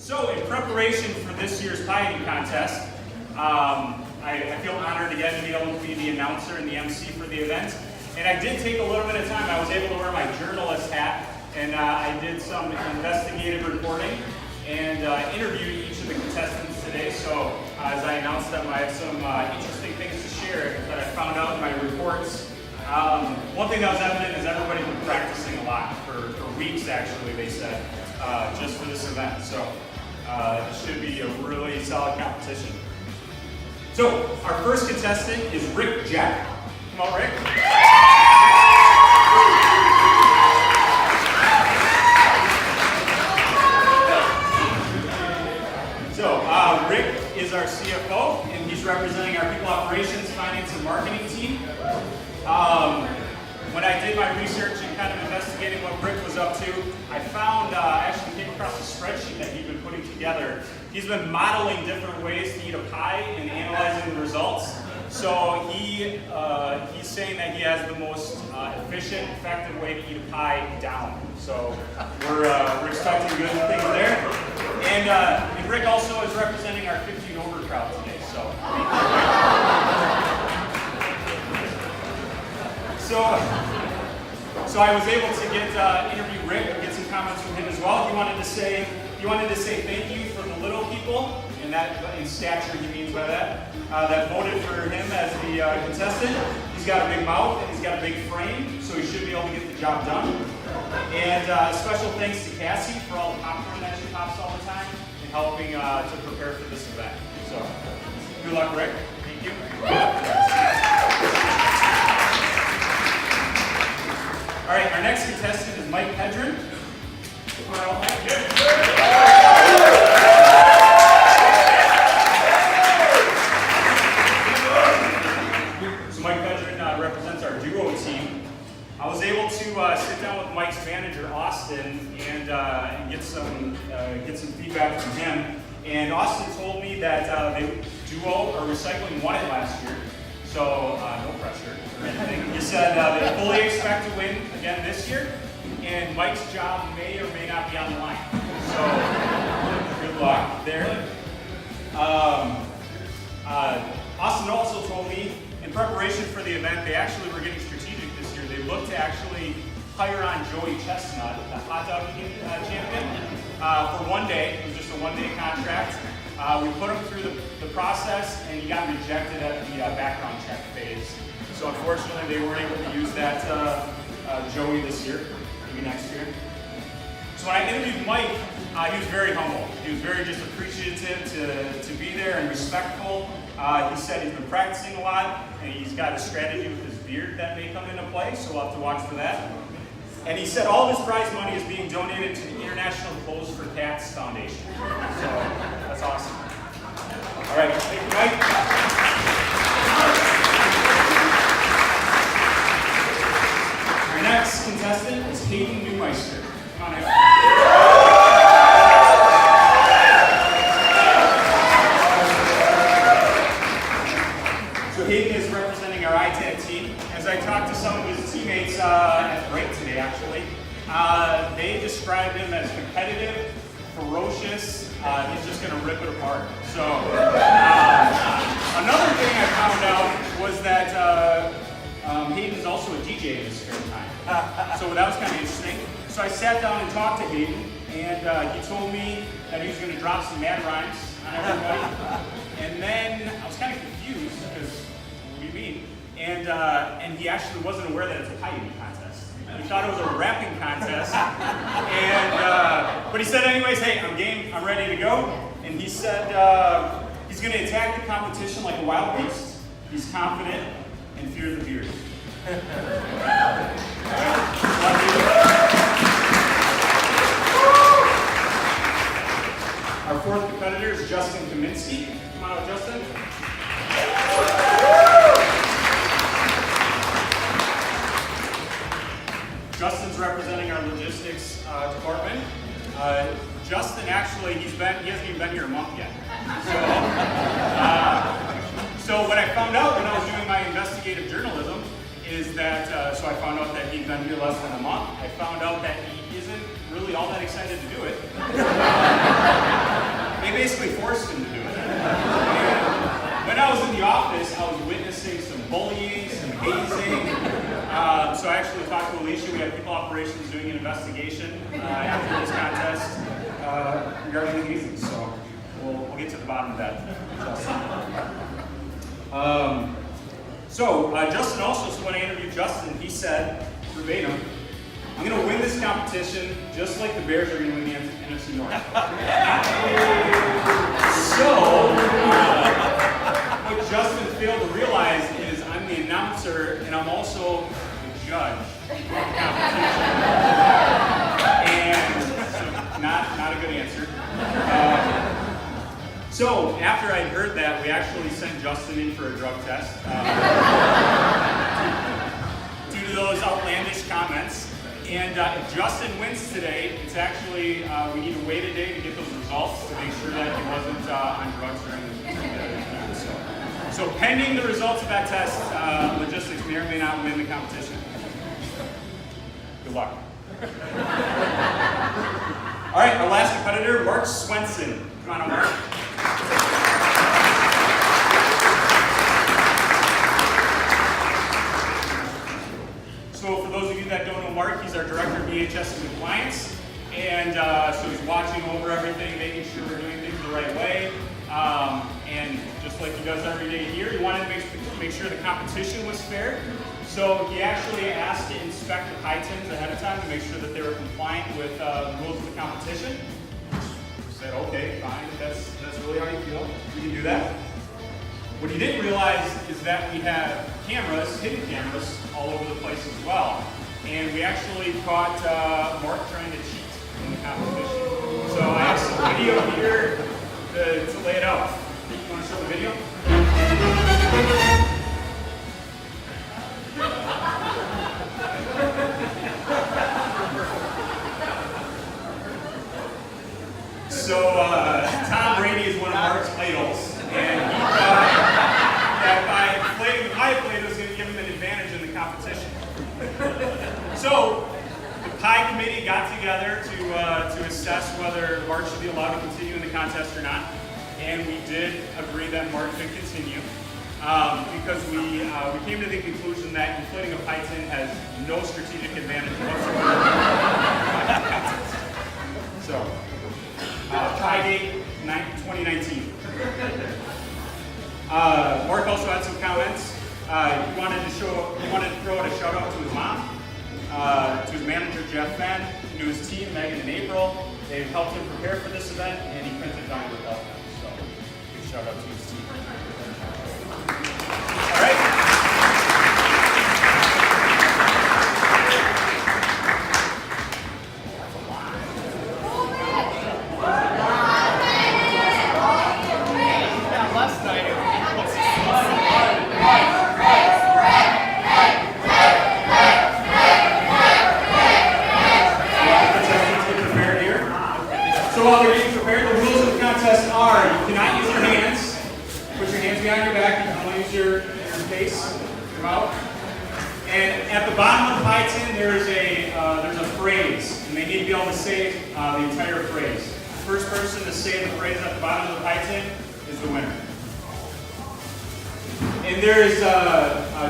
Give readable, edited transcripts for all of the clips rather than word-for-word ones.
So in preparation for this year's piety contest, I feel honored again to be able to be the announcer and the MC for the event. And I did take a little bit of time. I was able to wear my journalist hat, and I did some investigative reporting and interviewed each of the contestants today. So as I announced them, I have some interesting things to share that I found out in my reports. One thing that was evident is everybody's been practicing a lot for weeks, actually, they said, just for this event. So it should be a really solid competition. So our first contestant is Rick Jack. Come on, Rick. So Rick is our CFO, and he's representing our people operations, finance, and marketing team. When I did my research and kind of investigating what Rick was up to, I found, I actually came across a spreadsheet that he'd been putting together. He's been modeling different ways to eat a pie and analyzing the results. So he's saying that he has the most efficient, effective way to eat a pie down. So we're expecting good things there. And Rick also is representing our 15 over crowd today. So I was able to interview Rick and get some comments from him as well. He wanted to say thank you for the little people, and that in stature he means by that, that voted for him as the contestant. He's got a big mouth and he's got a big frame, so he should be able to get the job done. And special thanks to Cassie for all the popcorn that she pops all the time and helping to prepare for this event. So good luck, Rick. Thank you. All right, our next contestant is Mike Pedron. Come on, Mike. So Mike Pedron represents our duo team. I was able to sit down with Mike's manager, Austin, and get some feedback from him. And Austin told me that they duo or recycling won it last year. So no pressure or anything. He said they fully expect to win again this year, and Mike's job may or may not be on the line. So good luck there. Austin also told me in preparation for the event, they actually were getting strategic this year. They looked to actually hire on Joey Chestnut, the hot dog eating champion, for 1 day. It was just a 1-day contract. We put him through the process, and he got rejected at the background check phase. So unfortunately, they weren't able to use that Joey this year, maybe next year. So when I interviewed Mike, he was very humble. He was very just appreciative to be there and respectful. He said he's been practicing a lot, and he's got a strategy with his beard that may come into play, so we'll have to watch for that. And he said all of his prize money is being donated to the International Clothes for Cats Foundation. So that's awesome. All right, thank you, Mike. Our next contestant is Hayden Newmeister. Come on, Hayden. So Hayden is representing our ITAG team. As I talked to some of his teammates at break today, actually, they described him as competitive, ferocious. He's just going to rip it apart. So another thing I found out was that Hayden's also a DJ in his spare time. So that was kind of interesting. So I sat down and talked to Hayden, and he told me that he was going to drop some mad rhymes on everybody. And then I was kind of confused because, what do you mean? And he actually wasn't aware that it's a piety contest. He thought it was a rapping contest. But he said anyways, hey, I'm game, I'm ready to go. And he said he's going to attack the competition like a wild beast. He's confident and fears the beard. Our fourth competitor is Justin Kaminsky. Come on out, Justin. Justin's representing our logistics department. Justin actually, he hasn't even been here a month yet. So what I found out when I was doing my investigative journalism is that, so I found out that he'd been here less than a month. I found out that he isn't really all that excited to do it. we have people operations doing an investigation after this contest regarding the hazing. So we'll get to the bottom of that. Justin also, so when I interviewed Justin, he said, verbatim, I'm going to win this competition just like the Bears are going to win the NFC North. What Justin failed to realize is I'm the announcer and I'm also the judge of the competition. And so not a good answer. So after I heard that, we actually sent Justin in for a drug test due to those outlandish comments. And if Justin wins today, it's actually, we need to wait a day to get those results to make sure that he wasn't on drugs during the event. So pending the results of that test, Logistics may or may not win the competition. Good luck. All right, our last competitor, Mark Swenson. Come on up, Mark. So for those of you that don't know Mark, he's our Director of EHS and Compliance. And so he's watching over everything, making sure we're doing things the right way. And just like he does every day here, he wanted to make sure the competition was fair. So he actually asked to inspect the pie tins ahead of time to make sure that they were compliant with the rules of the competition. We said, okay, fine, if that's really how you feel, we can do that. What he didn't realize is that we have cameras, hidden cameras, all over the place as well. And we actually caught Mark trying to cheat in the competition. So I have some video here to lay it out. You want to show the video? So Tom Brady is one of Mark's idols, and he thought that by playing the pie plate it was going to give him an advantage in the competition. So the pie committee got together to assess whether Mark should be allowed to continue in the contest or not, and we did agree that Mark could continue because we came to the conclusion that inflating a pie tin has no strategic advantage whatsoever. So. Pie Date 2019. Mark also had some comments. He wanted to throw out a shout out to his mom, to his manager Jeff Fenn, to his team Megan and April. They've helped him prepare for this event, and he couldn't have done it without them. So, big shout out to his team. All right. So while they're getting prepared, the rules of the contest are: you cannot use your hands. Put your hands behind your back. You can only use your face, your mouth. And at the bottom of the pie tin, there's a phrase, and they need to be able to say the entire phrase. The first person to say the phrase at the bottom of the pie tin is the winner. And there's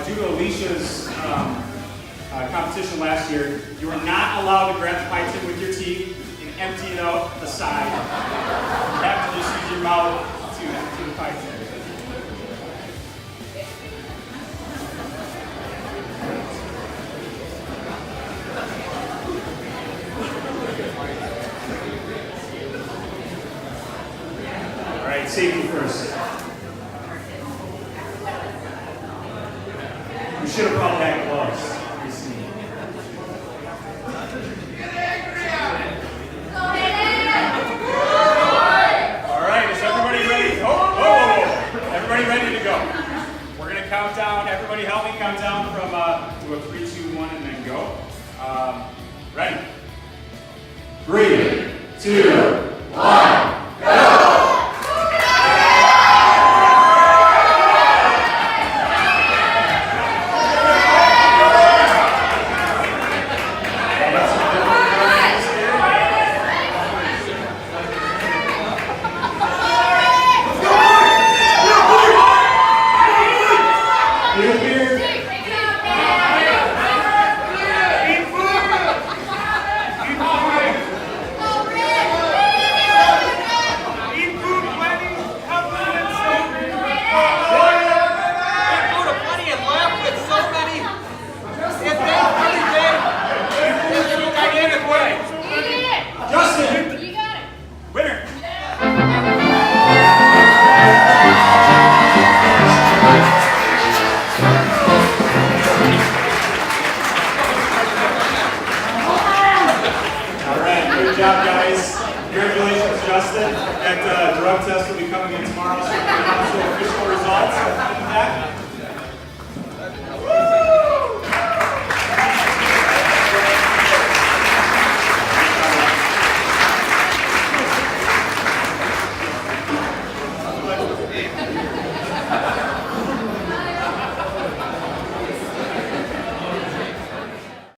due to Alicia's competition last year, you were not allowed to grab the pie tin with your teeth and empty it out the side. You have to just use your mouth to empty the pie tin. All right, safety first. We should have brought back gloves. All right, is everybody ready? Everybody ready to go? We're going to count down. Everybody help me count down from to a 3, 2, 1, and then go. Ready? 3, 2, 1. Here. tested. That drug test will be coming in tomorrow, so we're going to announce the official results of that.